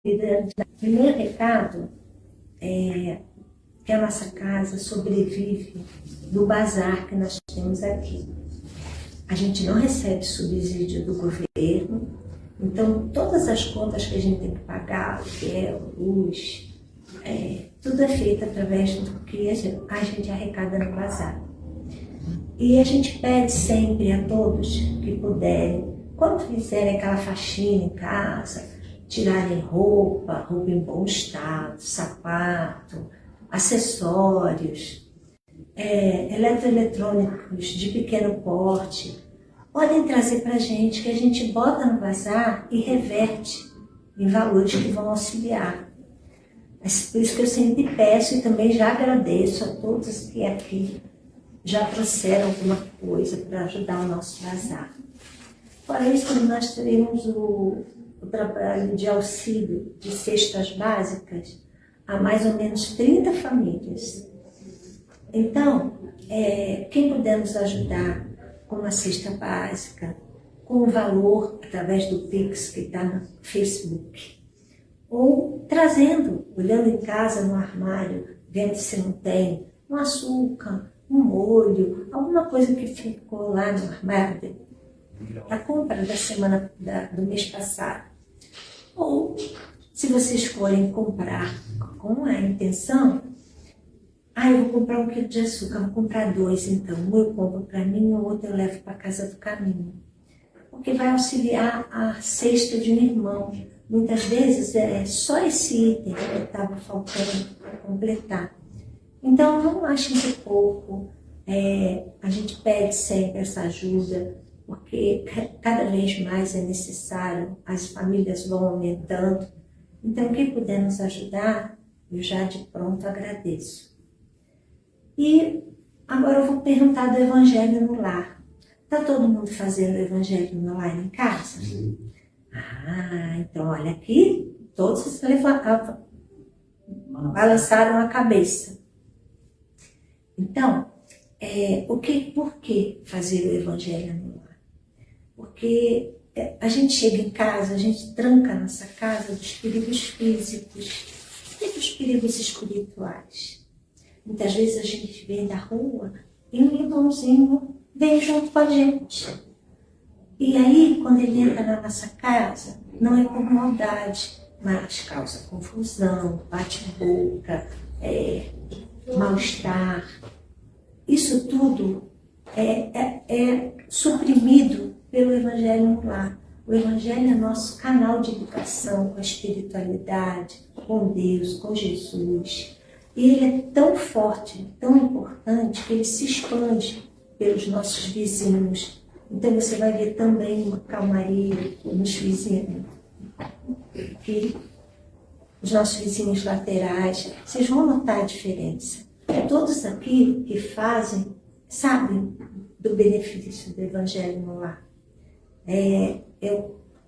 Primeiro recado é que a nossa casa sobrevive do bazar que nós temos aqui. A gente não recebe subsídio do governo, então todas as contas que a gente tem que pagar, aluguel, luz, tudo é feito através do que a gente arrecada no bazar. E a gente pede sempre a todos que puderem, quando fizerem aquela faxina em casa, tirarem roupa em bom estado, sapato, acessórios, eletroeletrônicos de pequeno porte, podem trazer para a gente, que a gente bota no bazar e reverte em valores que vão auxiliar. Mas por isso que eu sempre peço e também já agradeço a todos que aqui já trouxeram alguma coisa para ajudar o nosso bazar. Fora isso, nós teremos o trabalho de auxílio de cestas básicas a mais ou menos 30 famílias. Então, quem puder nos ajudar com uma cesta básica, com o valor através do Pix que está no Facebook, ou trazendo, olhando em casa no armário, vendo se não tem um açúcar, um molho, alguma coisa que ficou lá no armário da compra da semana do mês passado. Ou, se vocês forem comprar com a intenção, eu vou comprar 1 quilo de açúcar, vou comprar 2 então. Um eu compro para mim, o outro eu levo para a casa do caminho. Porque vai auxiliar a cesta de um irmão. Muitas vezes é só esse item que estava faltando para completar. Então, não achem que é pouco. A gente pede sempre essa ajuda, porque cada vez mais é necessário, as famílias vão aumentando. Então, quem puder nos ajudar, eu já de pronto agradeço. E agora eu vou perguntar do Evangelho no Lar. Está todo mundo fazendo o Evangelho no Lar em casa? Então olha aqui, todos balançaram a cabeça. Então, por que fazer o Evangelho no Lar? Porque a gente chega em casa, a gente tranca a nossa casa dos perigos físicos e dos perigos espirituais. Muitas vezes a gente vem da rua e um irmãozinho vem junto com a gente. E aí, quando ele entra na nossa casa, não é por maldade, mas causa confusão, bate-boca, mal-estar. Isso tudo é suprimido pelo Evangelho no Lar. O Evangelho é nosso canal de ligação com a espiritualidade, com Deus, com Jesus. E ele é tão forte, tão importante, que ele se expande pelos nossos vizinhos. Então você vai ver também uma calmaria nos vizinhos. Que os nossos vizinhos laterais, vocês vão notar a diferença. Todos aqui que fazem, sabem do benefício do Evangelho no Lar.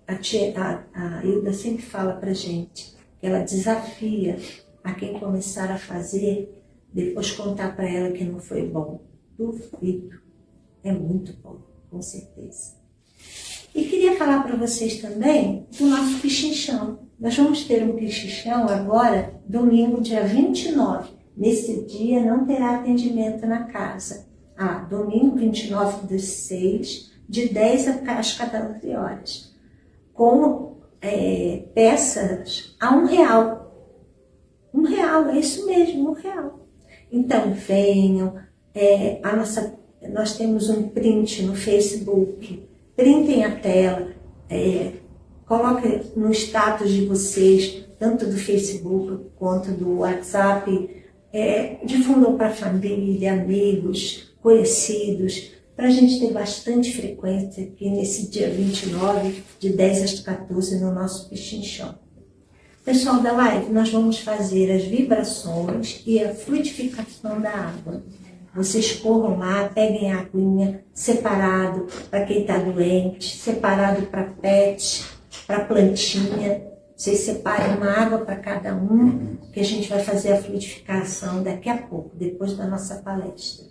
A Hilda sempre fala pra gente que ela desafia a quem começar a fazer, depois contar para ela que não foi bom. Duvido. É muito bom, com certeza. E queria falar para vocês também do nosso pichinchão. Nós vamos ter um pichinchão agora, domingo, dia 29. Nesse dia não terá atendimento na casa. Domingo, 29/6, de 10 às 14 horas. Com peças a R$1. R$1, é isso mesmo, R$1. Então venham, nós temos um print no Facebook, printem a tela, coloquem no status de vocês, tanto do Facebook quanto do WhatsApp, difundam para a família, amigos, conhecidos, para a gente ter bastante frequência aqui nesse dia 29, de 10 às 14, no nosso pichinchão. Pessoal da live, nós vamos fazer as vibrações e a fluidificação da água. Vocês corram lá, peguem a aguinha separado para quem está doente, separado para pet, para plantinha. Vocês separem uma água para cada um, que a gente vai fazer a fluidificação daqui a pouco, depois da nossa palestra.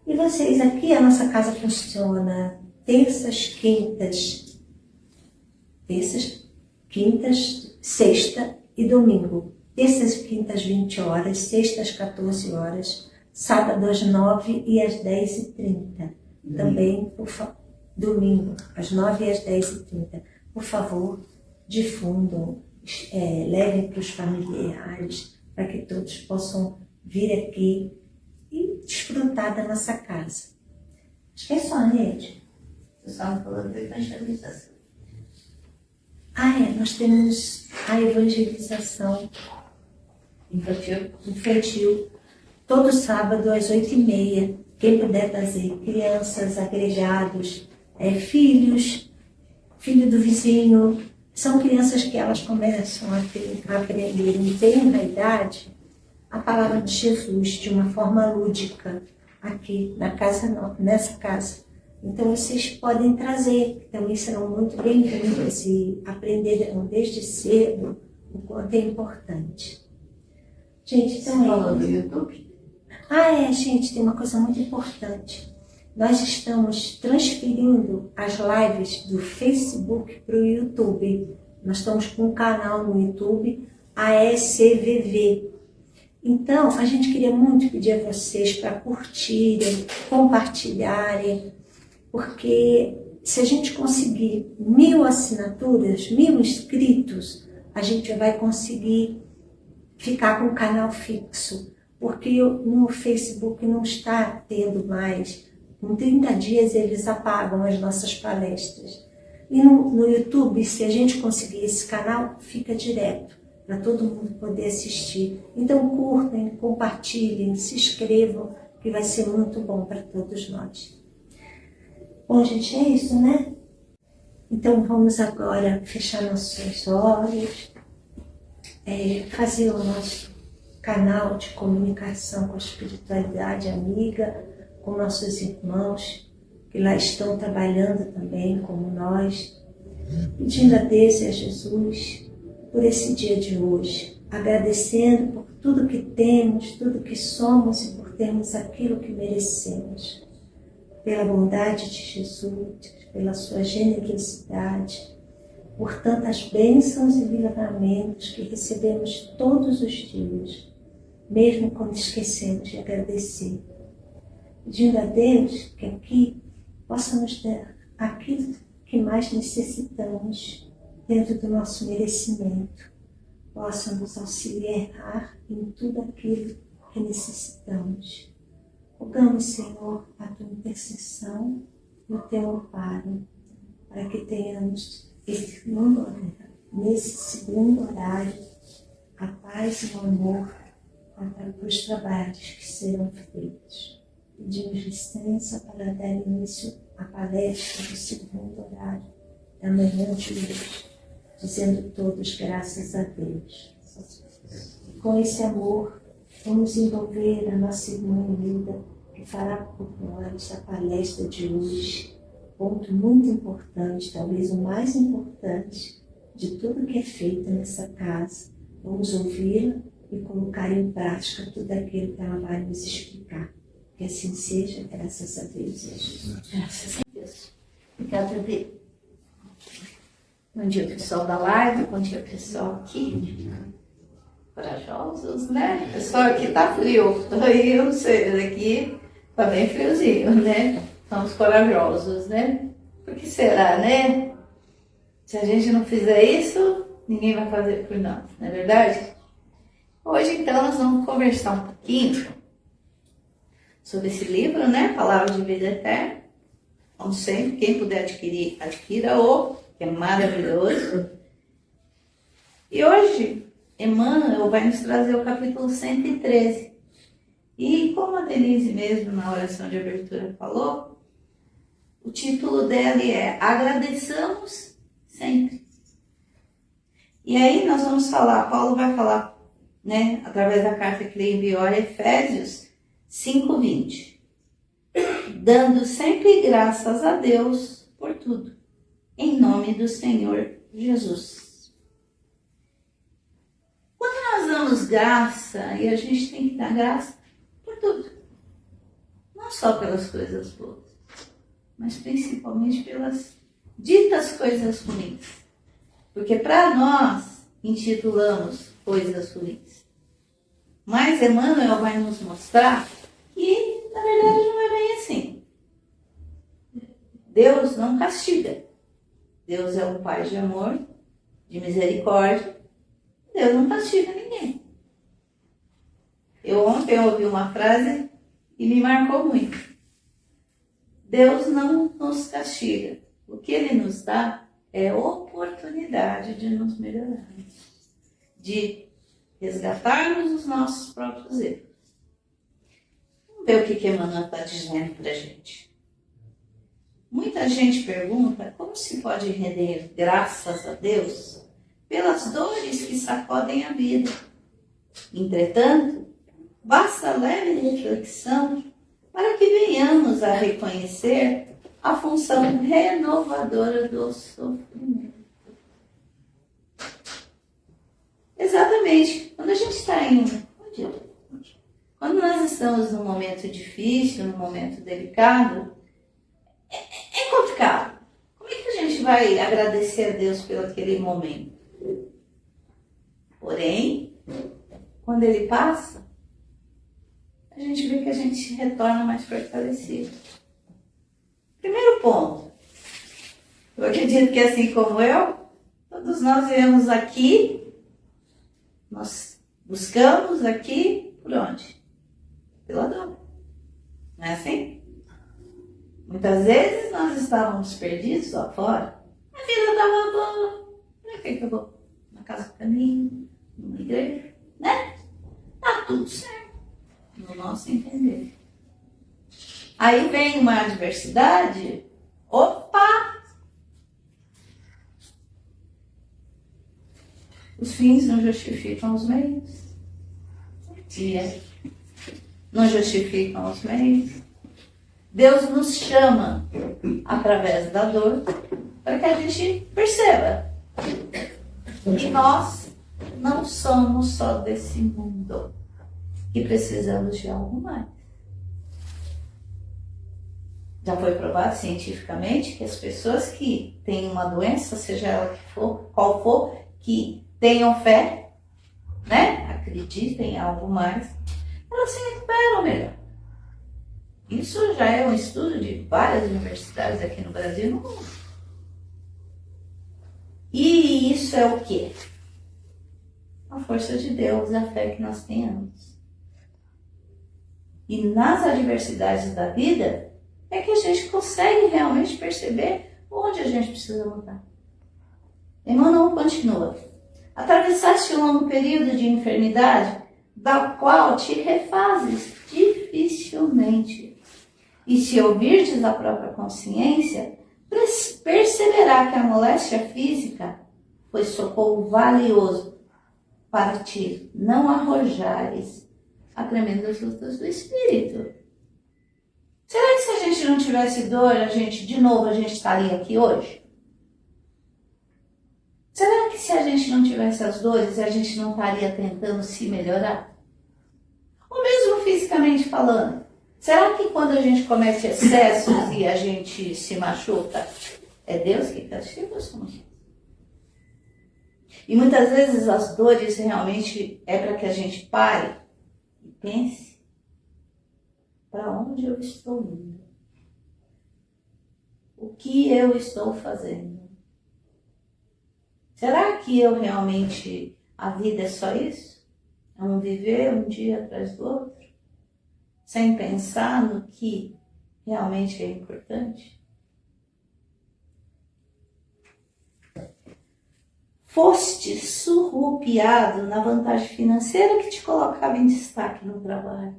E vocês aqui, a nossa casa funciona terças, quintas, sexta e domingo. Terças e quintas, 20 horas, sextas, 14 horas, sábado às 9 e às 10h30. Também, domingo, às 9 e às 10h30. Por favor, difundam, levem para os familiares, para que todos possam vir aqui e desfrutar da nossa casa. Acho que é só, Neide. Você estava falando da evangelização. Nós temos a evangelização infantil, todo sábado às 8h30. Quem puder fazer, crianças, agregados, filho do vizinho, são crianças que elas começam a aprender em tenra idade a palavra de Jesus de uma forma lúdica aqui nessa casa. Então vocês podem trazer, também serão muito bem-vindos e aprenderão desde cedo o quanto é importante. Gente, então você falou do YouTube? Gente, tem uma coisa muito importante. Nós estamos transferindo as lives do Facebook para o YouTube. Nós estamos com um canal no YouTube, AECVV. Então, a gente queria muito pedir a vocês para curtirem, compartilharem, porque se a gente conseguir 1000 assinaturas, 1000 inscritos, a gente vai conseguir ficar com o canal fixo, porque no Facebook não está tendo mais. Em 30 dias eles apagam as nossas palestras. E no YouTube, se a gente conseguir esse canal, fica direto, para todo mundo poder assistir. Então curtem, compartilhem, se inscrevam, que vai ser muito bom para todos nós. Bom, gente, é isso, né? Então vamos agora fechar nossos olhos, fazer o nosso canal de comunicação com a espiritualidade amiga, com nossos irmãos que lá estão trabalhando também como nós, pedindo a Deus e a Jesus por esse dia de hoje, agradecendo por tudo que temos, tudo que somos e por termos aquilo que merecemos, pela bondade de Jesus, pela sua generosidade, por tantas bênçãos e livramentos que recebemos todos os dias, mesmo quando esquecemos de agradecer. Pedindo a Deus que aqui possa nos dar aquilo que mais necessitamos dentro do nosso merecimento, possa nos auxiliar em tudo aquilo que necessitamos. Rogamos, Senhor, a tua intercessão e o teu amparo, para que tenhamos nesse segundo horário a paz e o amor para os trabalhos que serão feitos. Pedimos licença para dar início à palestra do segundo horário da manhã de hoje, dizendo todos graças a Deus. Com esse amor, vamos envolver a nossa irmã Hilda, que fará por nós a palestra de hoje. Ponto muito importante, talvez o mais importante de tudo que é feito nessa casa. Vamos ouvi-la e colocar em prática tudo aquilo que ela vai nos explicar. Que assim seja, graças a Deus e a Jesus. Graças a Deus. Obrigada, Bebê. Bom dia, pessoal da live, bom dia, pessoal aqui. Corajosos, né? O pessoal aqui tá frio. Aí eu não sei, aqui tá bem friozinho, né? Somos corajosos, né? Por que será, né? Se a gente não fizer isso, ninguém vai fazer por nós, não é verdade? Hoje, então, nós vamos conversar um pouquinho sobre esse livro, né? Palavra de Vida Eterna. Como sempre, quem puder adquirir, adquira-o, que é maravilhoso. E hoje, Emmanuel vai nos trazer o capítulo 113. E como a Denise mesmo, na oração de abertura, falou, o título dele é Agradeçamos Sempre. E aí nós vamos falar, Paulo vai falar, né, através da carta que ele enviou a Efésios 5:20. Dando sempre graças a Deus por tudo, em nome do Senhor Jesus. Quando nós damos graça, e a gente tem que dar graça por tudo, não só pelas coisas boas, mas principalmente pelas ditas coisas ruins. Porque para nós, intitulamos coisas ruins. Mas Emmanuel vai nos mostrar que, na verdade, não é bem assim. Deus não castiga. Deus é um Pai de amor, de misericórdia. Deus não castiga ninguém. Eu ontem ouvi uma frase e me marcou muito. Deus não nos castiga. O que Ele nos dá é oportunidade de nos melhorarmos, de resgatarmos os nossos próprios erros. Vamos ver o que Emmanuel está dizendo para a gente. Muita gente pergunta como se pode render graças a Deus pelas dores que sacodem a vida. Entretanto, basta leve reflexão para que venhamos a reconhecer a função renovadora do sofrimento. Exatamente. Quando a gente está quando nós estamos num momento difícil, num momento delicado, é complicado. Como é que a gente vai agradecer a Deus pelo aquele momento? Porém, quando ele passa, a gente vê que a gente se retorna mais fortalecido. Primeiro ponto. Eu acredito que assim como eu, todos nós viemos aqui, nós buscamos aqui, por onde? Pela dor. Não é assim? Muitas vezes nós estávamos perdidos lá fora. A vida estava boa. Para que eu vou? Na casa do caminho, numa igreja, né? Tá tudo certo. No nosso entender. Aí vem uma adversidade. Opa! Os fins não justificam os meios. Não justificam os meios. Deus nos chama através da dor para que a gente perceba que nós não somos só desse mundo, que precisamos de algo mais. Já foi provado cientificamente que as pessoas que têm uma doença, seja ela que for, qual for, que tenham fé, né? Acreditem em algo mais, elas se recuperam melhor. Isso já é um estudo de várias universidades aqui no Brasil e no mundo. E isso é o quê? A força de Deus, a fé que nós tenhamos. E nas adversidades da vida é que a gente consegue realmente perceber onde a gente precisa mudar. Emmanuel continua. Atravessaste um longo período de enfermidade, da qual te refazes dificilmente. E se ouvirdes a própria consciência, perceberá que a moléstia física foi socorro valioso para ti não arrojares a tremendas lutas do espírito. Será que se a gente não tivesse dor, a gente estaria aqui hoje? Será que se a gente não tivesse as dores, a gente não estaria tentando se melhorar? Ou mesmo fisicamente falando, será que quando a gente comete excessos e a gente se machuca, é Deus que castiga ou somos nós? E muitas vezes as dores realmente é para que a gente pare e pense para onde eu estou indo. O que eu estou fazendo? Será que eu realmente, a vida é só isso? É um viver um dia atrás do outro? Sem pensar no que realmente é importante? Foste surrupiado na vantagem financeira que te colocava em destaque no trabalho,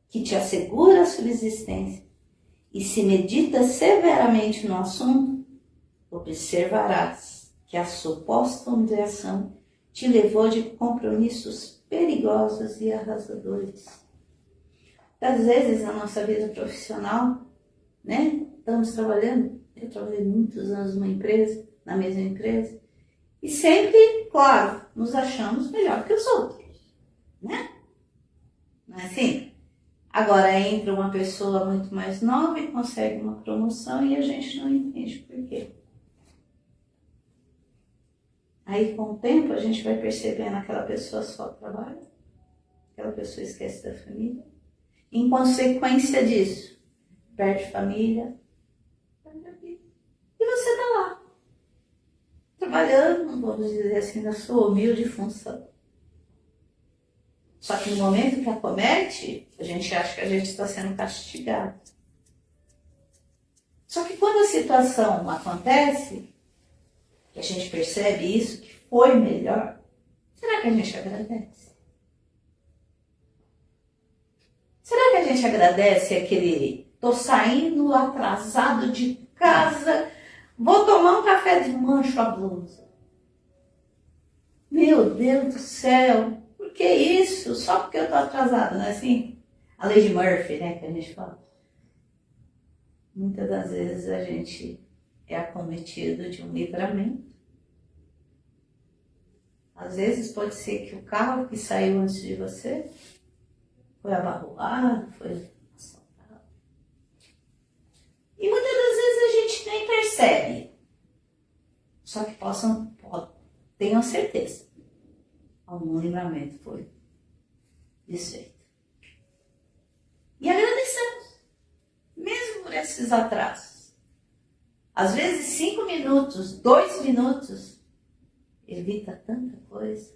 que te assegura a subsistência. E se meditas severamente no assunto, observarás que a suposta humilhação te levou de compromissos perigosos e arrasadores. Às vezes, na nossa vida profissional, né? Estamos trabalhando, eu trabalhei muitos anos numa empresa, na mesma empresa, e sempre, claro, nos achamos melhor que os outros, né? Não é assim? Agora entra uma pessoa muito mais nova e consegue uma promoção e a gente não entende por quê. Aí, com o tempo, a gente vai percebendo aquela pessoa só trabalha, aquela pessoa esquece da família. Em consequência disso, perde família, perde a vida. E você está lá, trabalhando, vamos dizer assim, na sua humilde função. Só que no momento que acomete, a gente acha que a gente está sendo castigado. Só que quando a situação acontece, que a gente percebe isso, que foi melhor, será que a gente agradece? Será que a gente agradece aquele, tô saindo atrasado de casa, vou tomar um café de mancho a blusa. Meu Deus do céu, por que isso? Só porque eu tô atrasada, não é assim? A lei de Murphy, né, que a gente fala. Muitas das vezes a gente é acometido de um livramento. Às vezes pode ser que o carro que saiu antes de você foi abarroado, foi assaltado. E muitas das vezes a gente nem percebe. Só que tenham certeza, algum livramento foi desfeito. E agradecemos, mesmo por esses atrasos. Às vezes 5 minutos, 2 minutos, evita tanta coisa.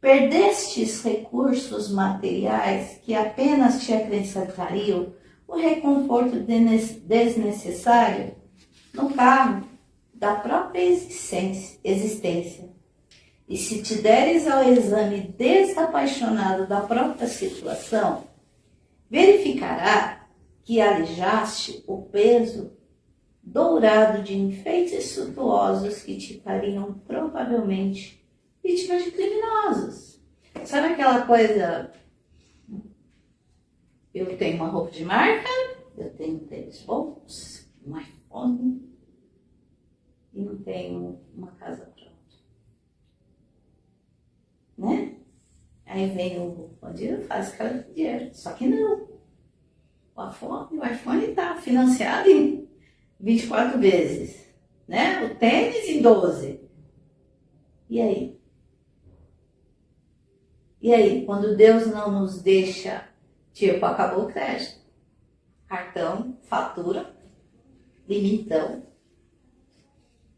Perdestes recursos materiais que apenas te acrescentariam o reconforto desnecessário no cargo da própria existência. E se te deres ao exame desapaixonado da própria situação, verificará que alijaste o peso dourado de enfeites suntuosos que te fariam provavelmente vítima de criminosos. Sabe aquela coisa, eu tenho uma roupa de marca, eu tenho tênis bons, um iPhone e não tenho uma casa pronta. Né? Aí vem o bandido e faz cara de dinheiro. Só que não. O iPhone está financiado em 24 vezes. Né? O tênis em 12. E aí? E aí? Quando Deus não nos deixa, tipo, acabou o crédito. Cartão, fatura, limitão.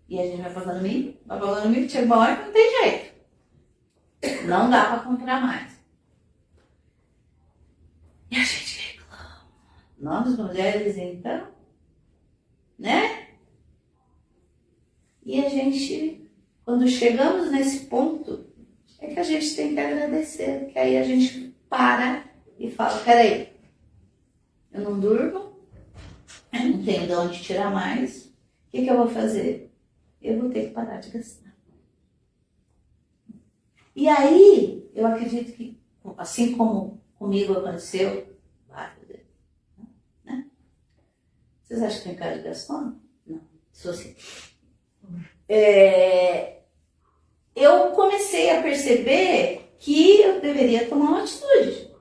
E a gente vai pagando mil, chega uma hora que não tem jeito. Não dá para comprar mais. E a gente reclama. Nós, mulheres, então, né? E a gente, quando chegamos nesse ponto, é que a gente tem que agradecer. Porque aí a gente para e fala, peraí, eu não durmo, eu não tenho de onde tirar mais. O que eu vou fazer? Eu vou ter que parar de gastar. E aí, eu acredito que, assim como comigo aconteceu, né? Vocês acham que tem cara de gastão? Não, sou assim. Eu comecei a perceber que eu deveria tomar uma atitude.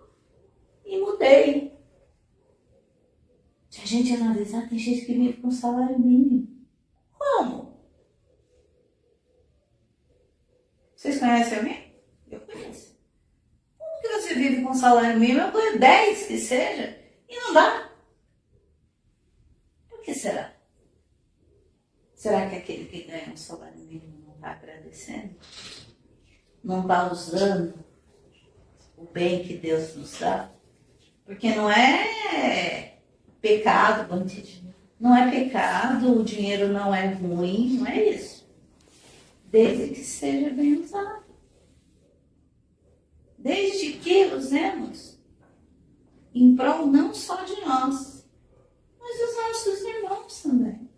E mudei. Se a gente analisar, tem gente que vive com salário mínimo. Como? Vocês conhecem alguém? Eu conheço. Como que você vive com salário mínimo? Eu ganho 10 que seja e não dá. Por que será? Será que aquele que ganha um salário mínimo não está agradecendo? Não está usando o bem que Deus nos dá? Porque não é pecado, não é pecado, o dinheiro não é ruim, não é isso. Desde que seja bem usado. Desde que usemos em prol não só de nós, mas dos nossos irmãos também.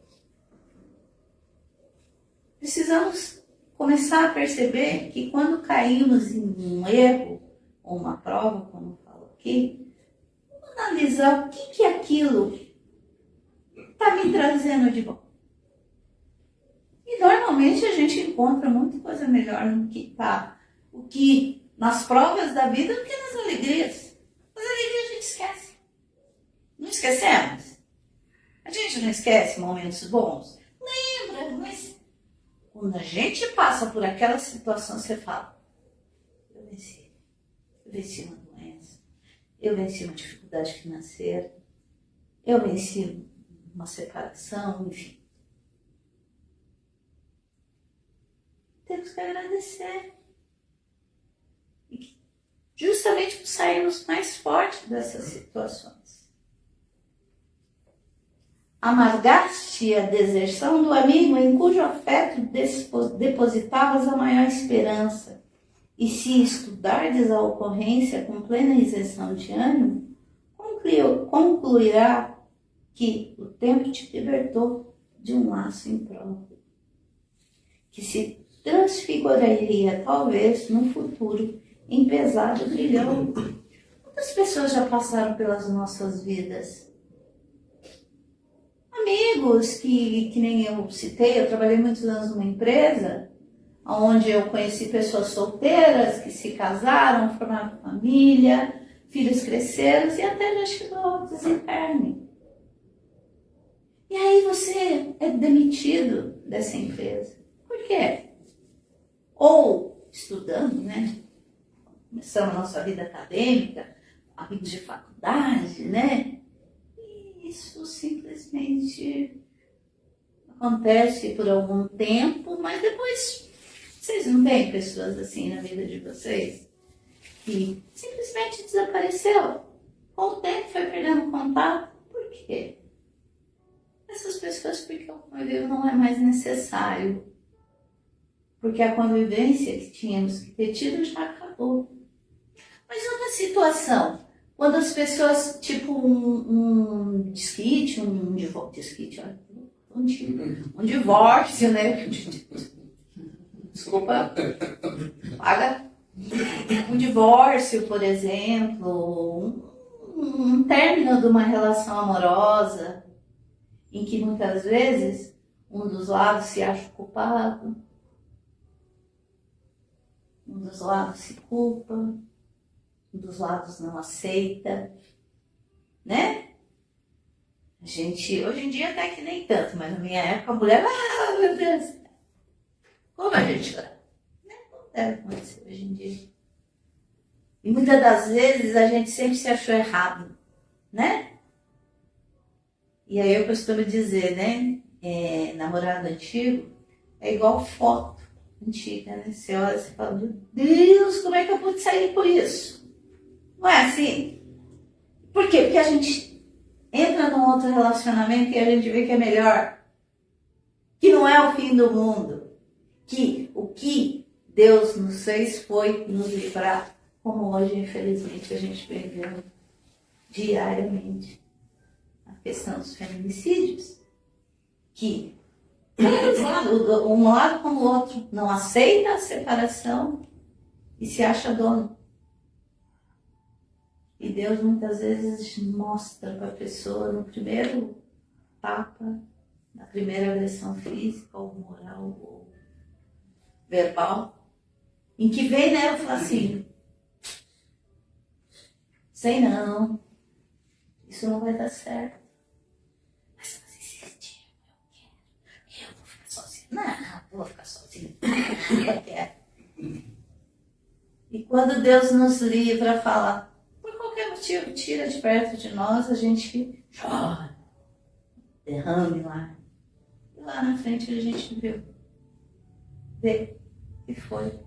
Precisamos começar a perceber que quando caímos em um erro ou uma prova, como eu falo aqui, vamos analisar o que aquilo está me trazendo de bom. E normalmente a gente encontra muita coisa melhor no que está, nas provas da vida do que nas alegrias. As alegrias a gente esquece. Não esquecemos? A gente não esquece momentos bons? Lembra, mas quando a gente passa por aquela situação, você fala, eu venci uma doença, eu venci uma dificuldade financeira, eu venci uma separação, enfim. Temos que agradecer. E justamente por sairmos mais fortes dessas situações. Amargaste a deserção do amigo em cujo afeto depositavas a maior esperança. E se estudardes a ocorrência com plena isenção de ânimo, concluirá que o tempo te libertou de um laço impróprio, que se transfiguraria talvez no futuro em pesado grilhão. Quantas pessoas já passaram pelas nossas vidas? Amigos que nem eu citei, eu trabalhei muitos anos numa empresa onde eu conheci pessoas solteiras que se casaram, formaram família, filhos cresceram e até já chegou ao desencarne. E aí você é demitido dessa empresa. Por quê? Ou estudando, né? Começamos a nossa vida acadêmica, amigos de faculdade, né? E isso simplesmente acontece por algum tempo, mas depois vocês não têm pessoas assim na vida de vocês que simplesmente desapareceu. Com o tempo foi perdendo contato. Por quê? Essas pessoas, porque o convívio não é mais necessário. Porque a convivência que tínhamos que ter tido já acabou. Mas outra situação, quando as pessoas, tipo um desquite, um divórcio, né? Desculpa, paga. Um divórcio, por exemplo, um término de uma relação amorosa, em que muitas vezes um dos lados se acha culpado, um dos lados se culpa, um dos lados não aceita, né? A gente, hoje em dia até que nem tanto, mas na minha época a mulher, meu Deus, como a gente chora? Não deve acontecer hoje em dia. E muitas das vezes a gente sempre se achou errado, né? E aí eu costumo dizer, né? Namorado antigo é igual foto antiga, né? Você olha e fala, meu Deus, como é que eu pude sair por isso? Não é assim? Por quê? Porque a gente entra num outro relacionamento e a gente vê que é melhor. Que não é o fim do mundo. Que o que Deus nos fez foi nos livrar, como hoje, infelizmente, a gente vem vendo diariamente. A questão dos feminicídios. Que um lado como o outro não aceita a separação e se acha dono. E Deus muitas vezes mostra para a pessoa no primeiro tapa, na primeira agressão física ou moral ou verbal, em que vem nela e fala assim, sei não, isso não vai dar certo. Mas se você insistir, eu vou ficar sozinha. Não vou ficar sozinha. Eu quero. E quando Deus nos livra, fala, por qualquer motivo, tira de perto de nós, a gente chora, derrame lá. E lá na frente a gente vê que foi a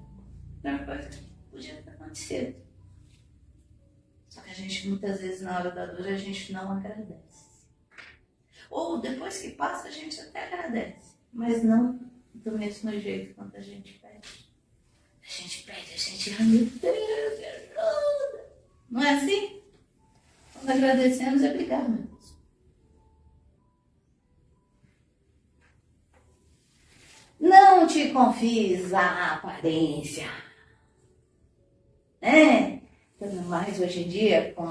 melhor coisa que podia ter acontecido. Só que a gente, muitas vezes, na hora da dor, a gente não agradece. Ou depois que passa, a gente até agradece, mas não do mesmo jeito quanto a gente pede. A gente pede, a gente, ai meu Deus, me ajuda. Não é assim? Quando agradecemos, é obrigado, meu Deus. Não te confies à aparência. Ainda mais hoje em dia, com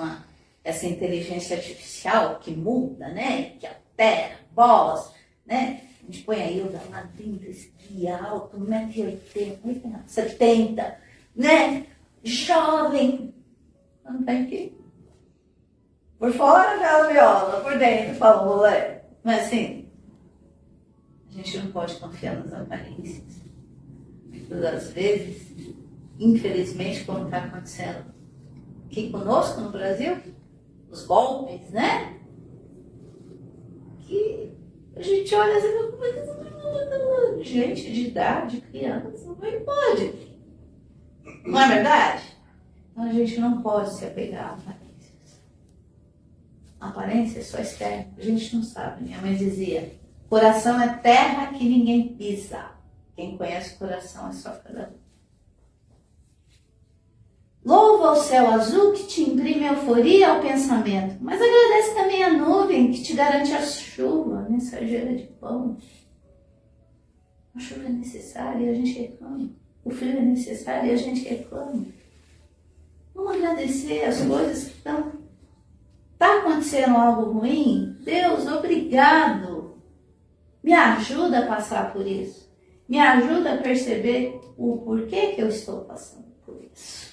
essa inteligência artificial que muda, né? Que altera a voz, né? A gente põe a Hilda lá dentro, esse guia alto, 1,80m, 70, né? Jovem. Não tem que... Por fora, aquela viola, por dentro, fala, moleque. Mas assim, a gente não pode confiar nas aparências. Muitas das vezes, infelizmente, como está acontecendo aqui conosco no Brasil, os golpes, né? Que a gente olha assim, gente de idade, criança, como é que pode? Não é verdade? Então a gente não pode se apegar a aparências. A aparência é só externa, a gente não sabe. Minha mãe dizia, coração é terra que ninguém pisa. Quem conhece o coração é só cada um. Louva o céu azul que te imprime euforia ao pensamento, mas agradece também a nuvem que te garante a chuva, a mensageira de pão. A chuva é necessária e a gente reclama. O frio é necessário e a gente reclama. Vamos agradecer as coisas que estão... Está acontecendo algo ruim? Deus, obrigado. Me ajuda a passar por isso. Me ajuda a perceber o porquê que eu estou passando por isso.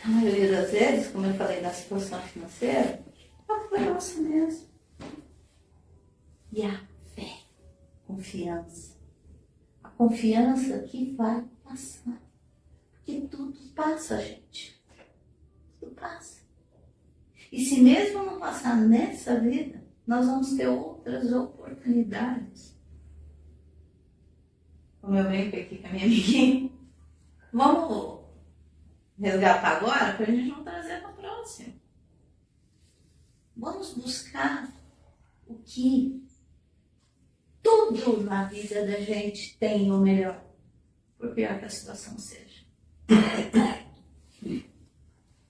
A maioria das vezes, como eu falei na situação financeira, foi nossa mesmo. E a fé, confiança. A confiança que vai passar. Porque tudo passa, gente. Tudo passa. E se mesmo não passar nessa vida, nós vamos ter outras oportunidades. Como eu brinco aqui com a minha amiguinha, vamos resgatar agora para a gente não trazer no próximo. Vamos buscar o que tudo na vida da gente tem o melhor, por pior que a situação seja.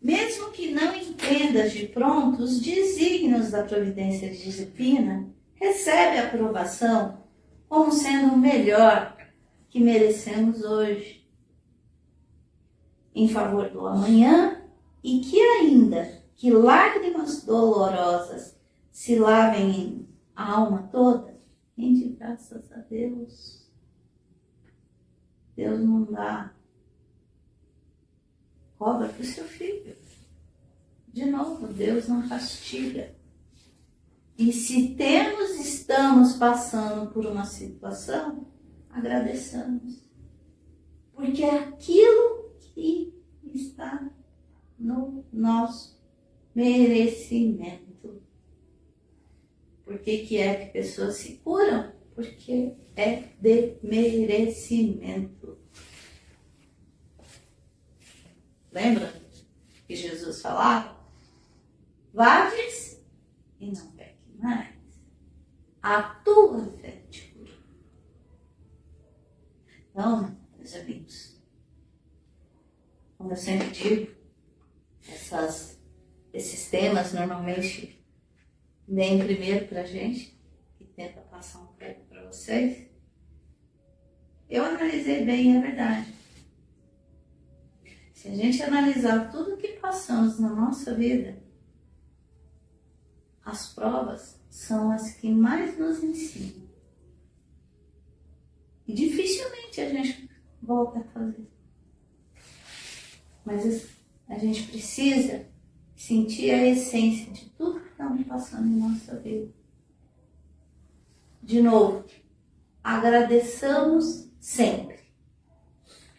Mesmo que não entendas de pronto os desígnios da providência divina, recebe a aprovação como sendo o melhor que merecemos hoje, em favor do amanhã, e que ainda que lágrimas dolorosas se lavem a alma toda, rende graças a Deus. Deus não dá cobra para o seu filho. De novo, Deus não castiga. E se estamos passando por uma situação, agradeçamos. Porque é aquilo que está no nosso merecimento. Por que é que pessoas se curam? Porque é de merecimento. Lembra que Jesus falava? Vades e não peque mais. A tua fé te cura. Então, meus amigos, como eu sempre digo, esses temas normalmente vêm primeiro para a gente, que tenta passar um pouco para vocês. Eu analisei bem, é verdade. Se a gente analisar tudo o que passamos na nossa vida, as provas são as que mais nos ensinam. E dificilmente a gente volta a fazer. Mas a gente precisa sentir a essência de tudo que estamos passando em nossa vida. De novo, agradeçamos sempre,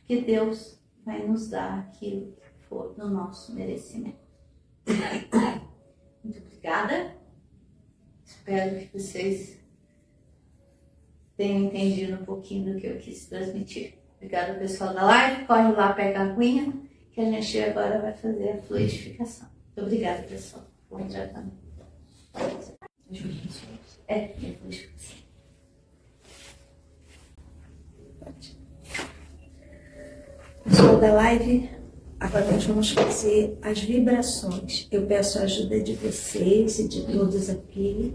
que Deus vai nos dar aquilo que for do nosso merecimento. Muito obrigada. Espero que vocês tenham entendido um pouquinho do que eu quis transmitir. Obrigada, pessoal da live. Corre lá, pega a aguinha, que a gente agora vai fazer a fluidificação. Muito obrigada, pessoal. Bom tratamento. Fluidificação. Pessoal da live, agora nós vamos fazer as vibrações. Eu peço a ajuda de vocês e de todos aqui,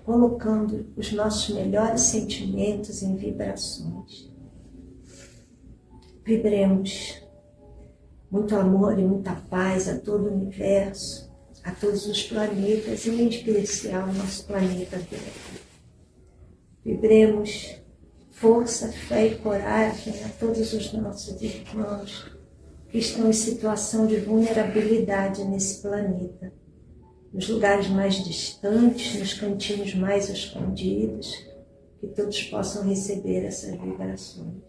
colocando os nossos melhores sentimentos em vibrações. Vibremos muito amor e muita paz a todo o universo, a todos os planetas, e em especial ao nosso planeta Terra. Vibremos força, fé e coragem a todos os nossos irmãos que estão em situação de vulnerabilidade nesse planeta. nos lugares mais distantes, nos cantinhos mais escondidos, que todos possam receber essas vibrações.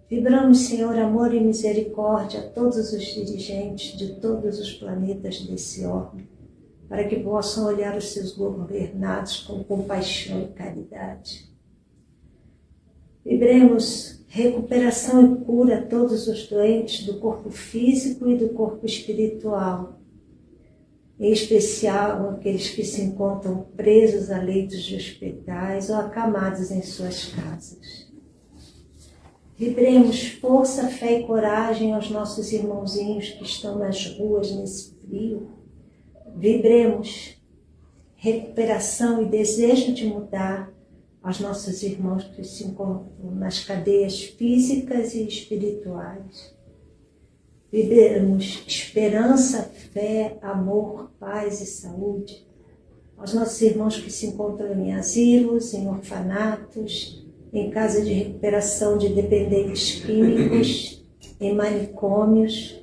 Vibramos, Senhor, amor e misericórdia a todos os dirigentes de todos os planetas desse orbe, para que possam olhar os seus governados com compaixão e caridade. Vibremos recuperação e cura a todos os doentes do corpo físico e do corpo espiritual, em especial aqueles que se encontram presos a leitos de hospitais ou acamados em suas casas. Vibremos força, fé e coragem aos nossos irmãozinhos que estão nas ruas nesse frio. Vibremos recuperação e desejo de mudar aos nossos irmãos que se encontram nas cadeias físicas e espirituais. Vibremos esperança, fé, amor, paz e saúde aos nossos irmãos que se encontram em asilos, em orfanatos, em casa de recuperação de dependentes químicos, em manicômios,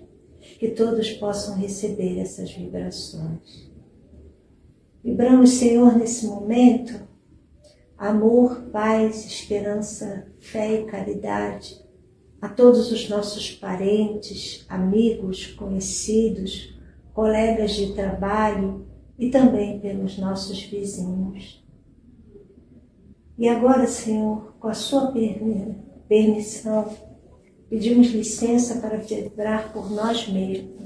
que todos possam receber essas vibrações. Vibramos, Senhor, nesse momento, amor, paz, esperança, fé e caridade a todos os nossos parentes, amigos, conhecidos, colegas de trabalho e também pelos nossos vizinhos. E agora, Senhor, com a sua permissão, pedimos licença para vibrar por nós mesmos.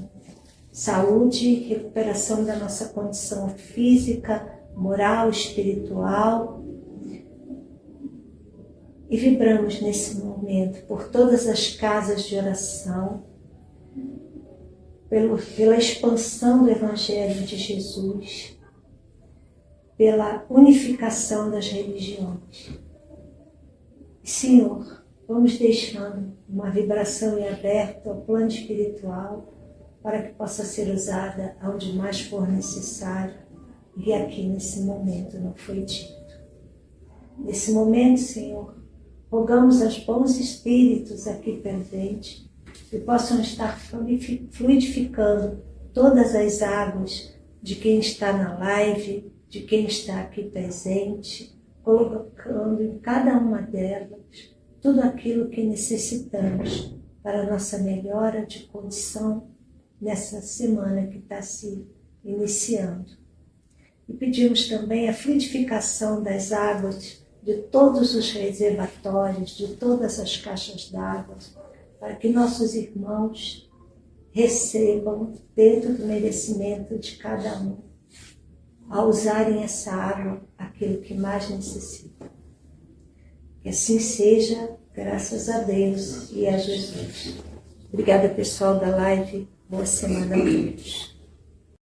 Saúde e recuperação da nossa condição física, moral, espiritual. E vibramos nesse momento por todas as casas de oração, pela expansão do Evangelho de Jesus, pela unificação das religiões. Senhor, vamos deixando uma vibração em aberto ao plano espiritual para que possa ser usada onde mais for necessário e aqui nesse momento não foi dito. Nesse momento, Senhor, rogamos aos bons espíritos aqui presentes que possam estar fluidificando todas as águas de quem está na live, de quem está aqui presente, colocando em cada uma delas tudo aquilo que necessitamos para a nossa melhora de condição nessa semana que está se iniciando. E pedimos também a fluidificação das águas de todos os reservatórios, de todas as caixas d'água, para que nossos irmãos recebam dentro do merecimento de cada um, ao usarem essa água, aquilo que mais necessita. Que assim seja, graças a Deus e a Jesus. Obrigada, pessoal da live. Boa semana a todos.